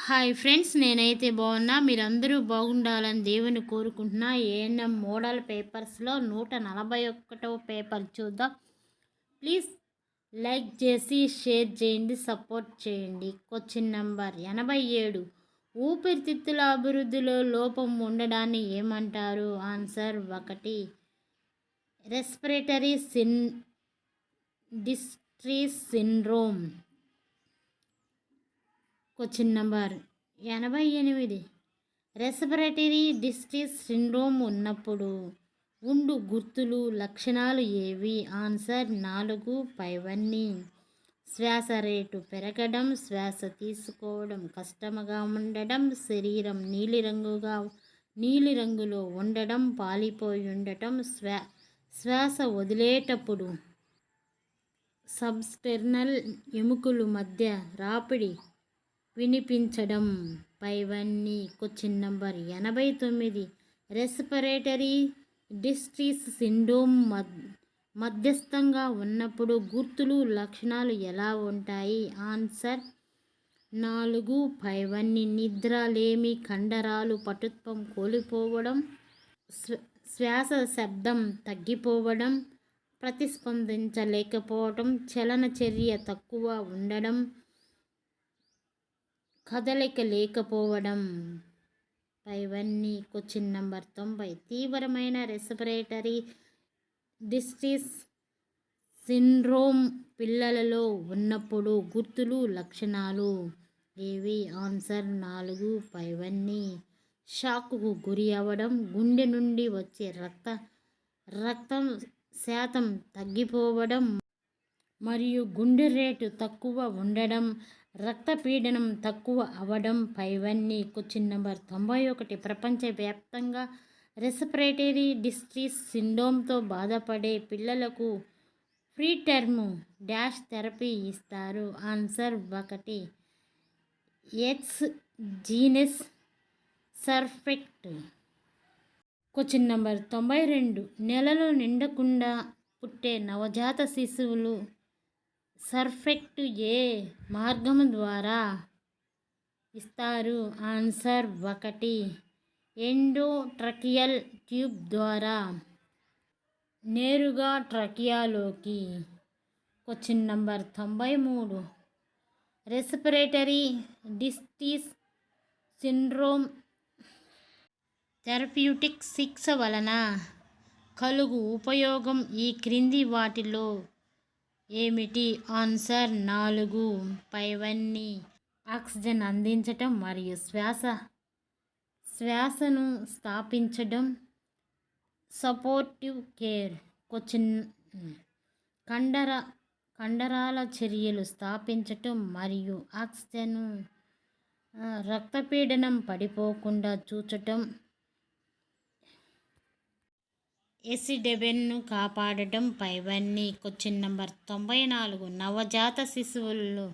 Hi friends, నేనైతే బాగున్నా. మీరందరూ బాగుండాలని దేవుని కోరుకుంటున్నా. ఏఎన్ఎం మోడల్ పేపర్స్లో 141వ పేపర్ చూద్దాం. ప్లీజ్ లైక్ చేసి షేర్ చేయండి, సపోర్ట్ చేయండి. Question number 87. ఊపిరితిత్తుల అభివృద్ధిలో లోపం ఉండడాన్ని ఏమంటారు? Answer 1. Respiratory distress syndrome. Question number 88. Respiratory distress syndrome ఉన్నప్పుడు ఉండు గుర్తులు లక్షణాలు ఏవి? ఆన్సర్ 4 పైవన్నీ. శ్వాస రేటు పెరగడం, శ్వాస తీసుకోవడం కష్టంగా ఉండడం, శరీరం నీలిరంగులో ఉండడం, పాలిపోయి ఉండటం, శ్వాస వదిలేటప్పుడు సబ్స్టెర్నల్ ఎముకలు మధ్య రాపిడి వినిపించడం పైవన్నీ. Question number 89. Respiratory distress syndrome మధ్యస్థంగా ఉన్నప్పుడు గుర్తులు లక్షణాలు ఎలా ఉంటాయి? ఆన్సర్ 4 పైవన్నీ. నిద్రలేమి, కండరాలు పటుత్వం కోల్పోవడం, శ్వాస శబ్దం తగ్గిపోవడం, ప్రతిస్పందించలేకపోవడం, చలన చర్య తక్కువ ఉండడం, కదలిక లేకపోవడం పైవన్నీ. Question number 90. తీవ్రమైన రెస్పిరేటరీ డిస్ట్రీస్ సిండ్రోమ్ పిల్లలలో ఉన్నప్పుడు గుర్తులు లక్షణాలు ఏవి? ఆన్సర్ 4 పైవన్నీ. షాక్కు గురి అవ్వడం, గుండె నుండి వచ్చే రక్తం శాతం తగ్గిపోవడం మరియు గుండె రేటు తక్కువ ఉండడం, రక్తపీడనం తక్కువ అవ్వడం పైవన్నీ. Question number 91. ప్రపంచవ్యాప్తంగా రెస్పిరేటరీ డిస్ట్రీస్ సిండ్రోమ్తో బాధపడే పిల్లలకు ఫ్రీ టర్మ్ డాష్ థెరపీ ఇస్తారు? Answer 1. Exogenous surfactant. Question number 92. నెలలు నిండకుండా పుట్టే నవజాత శిశువులు సర్ఫెక్ట్ ఏ మార్గం ద్వారా ఇస్తారు? ఆన్సర్ 1. ఎండోట్రకియల్ ట్యూబ్ ద్వారా నేరుగా ట్రకియాలోకి. Question number 93. Respiratory distress syndrome therapeutic చికిత్స వలన కలుగు ఉపయోగం ఈ క్రింది వాటిలో ఏమిటి? ఆన్సర్ 4 పైవన్నీ. ఆక్సిజన్ అందించటం మరియు శ్వాసను స్థాపించడం, సపోర్టివ్ కేర్. క్వశ్చన్ కండరాల చర్యలు స్థాపించటం మరియు ఆక్సిజన్ రక్తపీడనం పడిపోకుండా చూచటం, ఎసిడెబెన్ను కాపాడటం పైవన్నీ. Question number 94. నవజాత శిశువుల్లో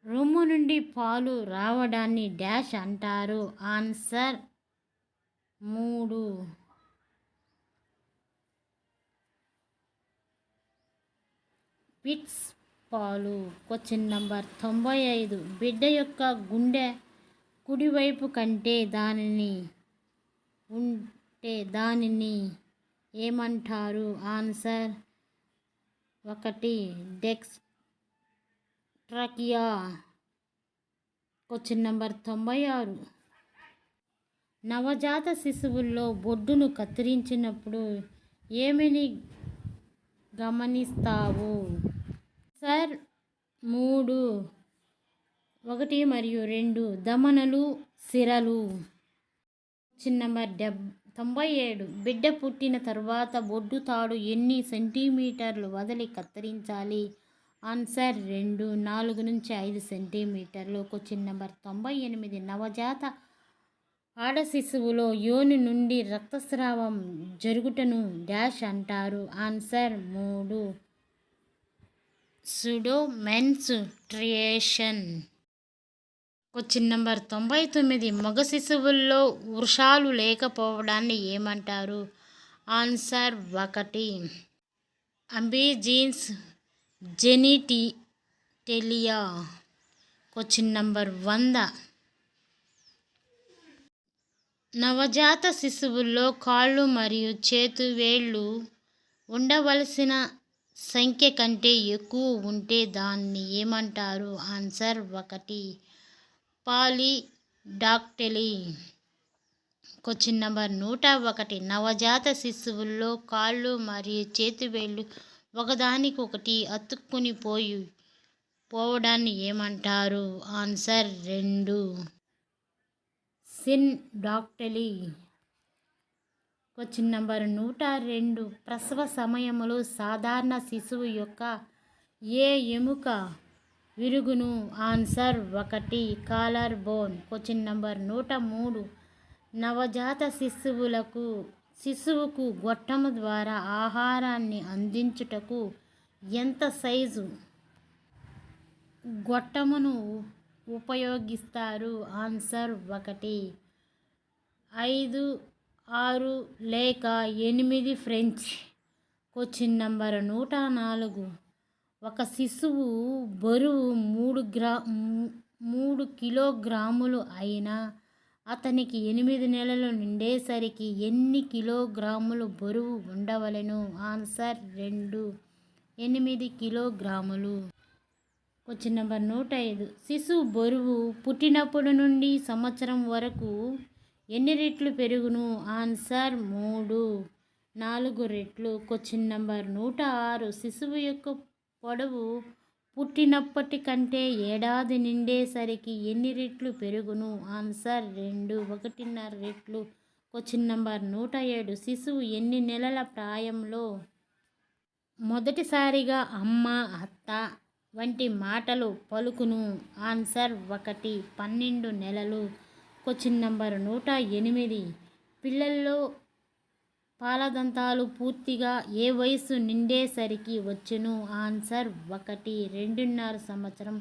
రొమ్ము నుండి పాలు రావడాన్ని డాష్ అంటారు? ఆన్సర్ 3 పిట్స్ పాలు. Question number 95. బిడ్డ యొక్క గుండె కుడివైపు కంటే దానిని ఏమంటారు? Answer 1 dextrocardia. Question number 96. నవజాత శిశువుల్లో బొడ్డును కత్తిరించినప్పుడు ఏమని గమనిస్తావు? ఆన్సర్ 3 1 మరియు 2 ధమనులు, సిరలు. Question number 97. బిడ్డ పుట్టిన తర్వాత బొడ్డు తాడు ఎన్ని సెంటీమీటర్లు వదిలి కత్తిరించాలి? ఆన్సర్ 2 4 నుంచి 5 సెంటీమీటర్లు. Question number 98. నవజాత ఆడ శిశువులో యోని నుండి రక్తస్రావం జరుగుటను డాష్ అంటారు? Answer 3 pseudo menstruation. Question number 99. మగ శిశువుల్లో వృషాలు లేకపోవడాన్ని ఏమంటారు? Answer 1 ambiguous genitalia. Question number 100. నవజాత శిశువుల్లో కాళ్ళు మరియు చేతువేళ్ళు ఉండవలసిన సంఖ్య కంటే ఎక్కువ ఉంటే దాన్ని ఏమంటారు? Answer 1 polydactyly. Question number 101. నవజాత శిశువుల్లో కాళ్ళు మరియు చేతివేళ్ళు ఒకదానికొకటి అతుక్కుని పోవడాన్ని ఏమంటారు? Answer 2 syndactyly. Question number 102. ప్రసవ సమయంలో సాధారణ శిశువు యొక్క ఏ ఎముక విరుగును? Answer 1 collar bone. Question number 103. నవజాత శిశువుకు గొట్టము ద్వారా ఆహారాన్ని అందించుటకు ఎంత సైజు గొట్టమును ఉపయోగిస్తారు? ఆన్సర్ 1 5, 6 లేక 8 ఫ్రెంచ్. Question number 104. ఒక శిశువు బరువు 3 కిలోగ్రాములు అయినా అతనికి 8 నెలలు నిండేసరికి ఎన్ని కిలోగ్రాములు బరువు ఉండవలెను? ఆన్సర్ 2 8 కిలోగ్రాములు. Question number 105. శిశువు బరువు పుట్టినప్పటి నుండి సంవత్సరం వరకు ఎన్ని రెట్లు పెరుగును? ఆన్సర్ 3 4 రెట్లు. Question number 106. శిశువు యొక్క పొడవు పుట్టినప్పటి కంటే ఏడాది నిండేసరికి ఎన్ని రెట్లు పెరుగును? ఆన్సర్ 2 1.5 రెట్లు. Question number 107. శిశువు ఎన్ని నెలల ప్రాయంలో మొదటిసారిగా అమ్మ, అత్త వంటి మాటలు పలుకును? ఆన్సర్ 1 12 నెలలు. Question number 108. పిల్లల్లో పాలదంతాలు పూర్తిగా ఏ వయసు నిండేసరికి వచ్చును? ఆన్సర్ 1 2.5 సంవత్సరం.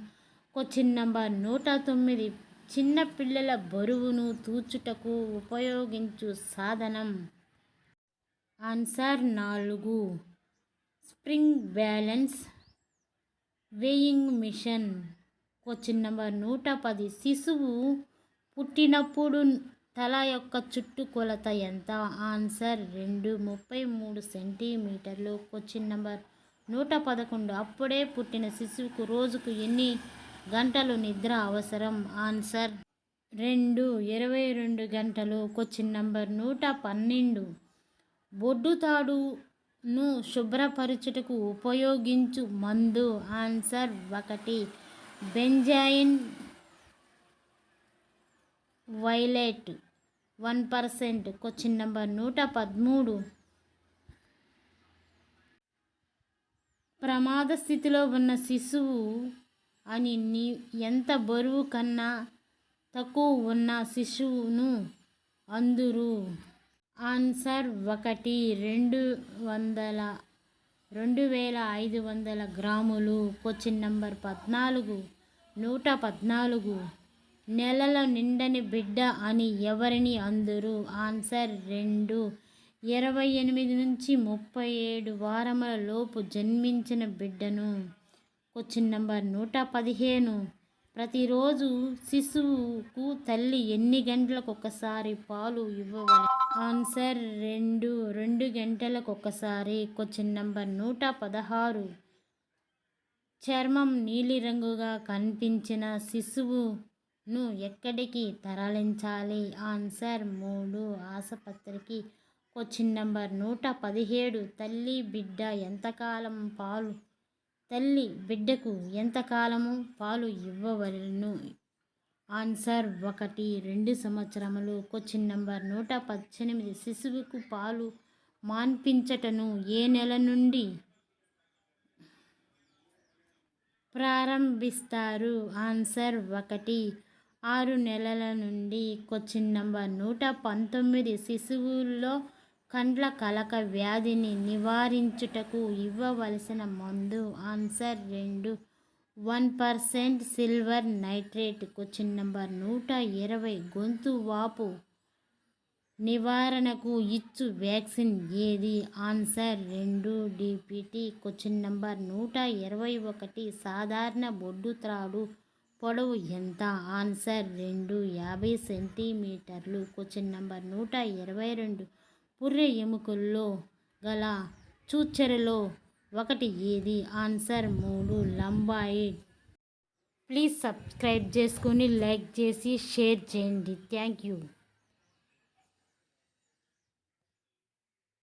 Question number 109. చిన్న పిల్లల బరువును తూచుటకు ఉపయోగించు సాధనం? Answer 4 spring balance weighing machine. Question number 110. శిశువు పుట్టినప్పుడు తల యొక్క చుట్టుకొలత ఎంత? ఆన్సర్ 2 33 సెంటీమీటర్లు. Question number 111. అప్పుడే పుట్టిన శిశువుకు రోజుకు ఎన్ని గంటలు నిద్ర అవసరం? ఆన్సర్ 2 22 గంటలు. Question number 112. బొడ్డుతాడును శుభ్రపరచుటకు ఉపయోగించు మందు? Answer 1 benzoin violet 1%. Question number 113. ప్రమాద స్థితిలో ఉన్న శిశువు అని ఎంత బరువు కన్నా తక్కువ ఉన్న శిశువును అందురు? ఆన్సర్ 1 2500 గ్రాములు. Question number 114. నెలల నిండని బిడ్డ అని ఎవరిని అందురు? ఆన్సర్ 2 28 నుంచి 37 వారముల లోపు జన్మించిన బిడ్డను. Question number 115. ప్రతిరోజు శిశువుకు తల్లి ఎన్ని గంటలకు ఒకసారి పాలు ఇవ్వవలెను? ఆన్సర్ 2 గంటలకు ఒకసారి. Question number 116. చర్మం నీలిరంగుగా కనిపించిన శిశువును ఎక్కడికి తరలించాలి? ఆన్సర్ 3 ఆసుపత్రికి. Question number 117. తల్లి బిడ్డకు ఎంతకాలము పాలు ఇవ్వవలెను? ఆన్సర్ 1 2 సంవత్సరములు. Question number 118. శిశువుకు పాలు మాన్పించటను ఏ నెల నుండి ప్రారంభిస్తారు? ఆన్సర్ 1 6 నెలల నుండి. Question number 119. శిశువుల్లో కండ్ల కలక వ్యాధిని నివారించుటకు ఇవ్వవలసిన మందు? Answer 2 1% silver nitrate. Question number 120. గొంతు వాపు నివారణకు ఇచ్చు వ్యాక్సిన్ ఏది? Answer 2 DPT. Question number 121. సాధారణ బొడ్డుతాడు పొడవు ఎంత? ఆన్సర్ 250 సెంటీమీటర్లు. Question number 122. పుర్రె ఎముకల్లో గల చూచెరలో ఒకటి ఏది? ఆన్సర్ 3 లంబాయిడ్. ప్లీజ్ సబ్స్క్రైబ్ చేసుకొని లైక్ చేసి షేర్ చేయండి. Thank you.